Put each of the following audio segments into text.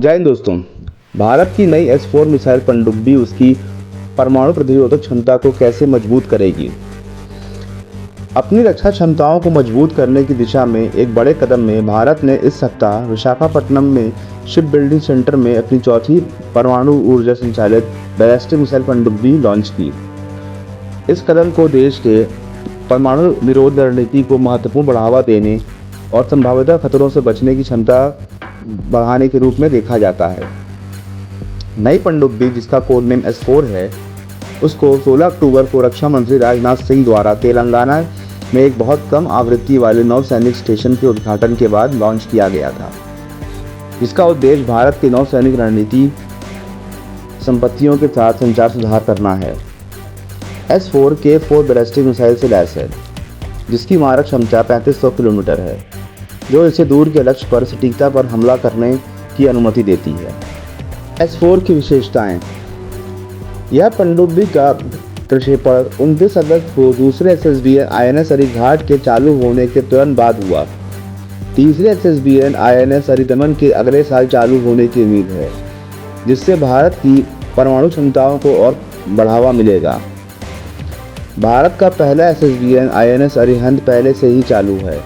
जय हिंद दोस्तों। भारत की नई S-4 मिसाइल पनडुब्बी उसकी परमाणु प्रतिरोधक क्षमता को कैसे मजबूत करेगी। अपनी रक्षा क्षमताओं को मजबूत करने की दिशा में एक बड़े कदम में भारत ने इस सप्ताह विशाखापट्टनम में शिप बिल्डिंग सेंटर में अपनी चौथी परमाणु ऊर्जा संचालित बैलिस्टिक मिसाइल पनडुब्बी लॉन्च की। इस कदम को देश के परमाणु निरोध रणनीति को महत्वपूर्ण बढ़ावा देने और संभावित खतरों से बचने की क्षमता बढ़ाने के रूप में देखा जाता है। नई पनडुब्बी, जिसका कोड नेम S-4 है, उसको 16 अक्टूबर को रक्षा मंत्री राजनाथ सिंह द्वारा तेलंगाना में एक बहुत कम आवृत्ति वाले नौसैनिक स्टेशन के उद्घाटन के बाद लॉन्च किया गया था, जिसका उद्देश्य भारत के नौसैनिक रणनीति संपत्तियों के साथ संचार सुधार करना है। S-4 K-4 बैलिस्टिक मिसाइल से लैस है, जिसकी मारक क्षमता 3500 किलोमीटर है, जो इसे दूर के लक्ष्य पर सटीकता पर हमला करने की अनुमति देती है। S-4 की विशेषताएं। यह पनडुब्बी का प्रक्षेपण 29 अगस्त को दूसरे SSBN INS अरिघाट के चालू होने के तुरंत बाद हुआ। तीसरे SSBN INS अरिदमन के अगले साल चालू होने की उम्मीद है, जिससे भारत की परमाणु क्षमताओं को और बढ़ावा मिलेगा। भारत का पहला SSBN INS अरिहंत पहले से ही चालू है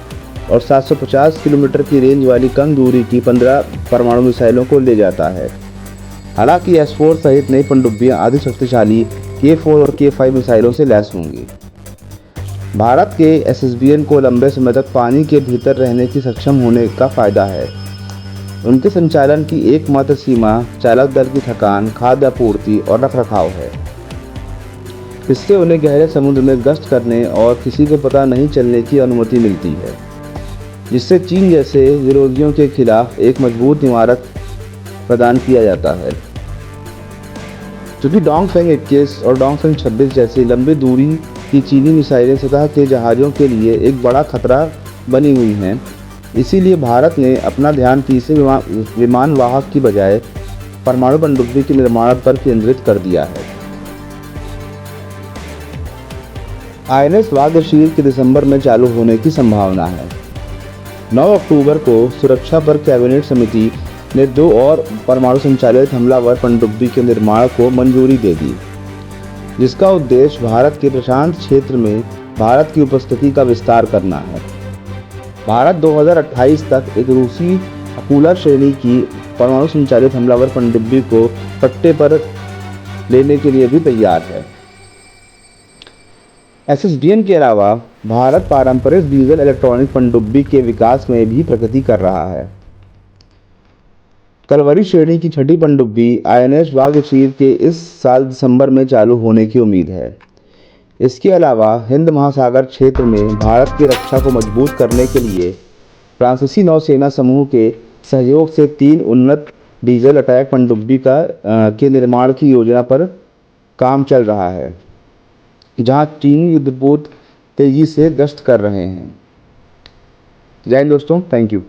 और 750 किलोमीटर की रेंज वाली कम दूरी की 15 परमाणु मिसाइलों को ले जाता है। हालांकि S-4 सहित नई पनडुब्बियां अधिक शक्तिशाली K-4 और K-5 मिसाइलों से लैस होंगी। भारत के SSBN को लंबे समय तक पानी के भीतर रहने की सक्षम होने का फायदा है। उनके संचालन की एकमात्र सीमा चालक दल की थकान, खाद्य आपूर्ति और रखरखाव है। इससे उन्हें गहरे समुद्र में गश्त करने और किसी को पता नहीं चलने की अनुमति मिलती है, जिससे चीन जैसे विरोधियों के खिलाफ एक मजबूत इमारत प्रदान किया जाता है। क्योंकि डोंगफेंग 21 और डोंगफेंग 26 जैसी लंबी दूरी की चीनी मिसाइलें सतह के जहाज़ों के लिए एक बड़ा खतरा बनी हुई हैं, इसीलिए भारत ने अपना ध्यान तीसरे विमान वाहक की बजाय परमाणु पनडुब्बी के निर्माण पर केंद्रित कर दिया है। INS वागशीर के दिसंबर में चालू होने की संभावना है। 9 अक्टूबर को सुरक्षा पर कैबिनेट समिति ने 2 और परमाणु संचालित हमलावर पनडुब्बी के निर्माण को मंजूरी दे दी, जिसका उद्देश्य भारत के प्रशांत क्षेत्र में भारत की उपस्थिति का विस्तार करना है। भारत 2028 तक एक रूसी अकूला श्रेणी की परमाणु संचालित हमलावर पनडुब्बी को पट्टे पर लेने के लिए भी तैयार है। SSBN के अलावा भारत पारंपरिक डीजल इलेक्ट्रॉनिक पनडुब्बी के विकास में भी प्रगति कर रहा है। कलवरी श्रेणी की छठी पनडुब्बी INS वागशीर के इस साल दिसंबर में चालू होने की उम्मीद है। इसके अलावा हिंद महासागर क्षेत्र में भारत की रक्षा को मजबूत करने के लिए फ्रांसीसी नौसेना समूह के सहयोग से 3 उन्नत डीजल अटैक पनडुब्बी के निर्माण की योजना पर काम चल रहा है, जहां चीनी युद्धपोत तेजी से गश्त कर रहे हैं। जय हिंद दोस्तों, थैंक यू।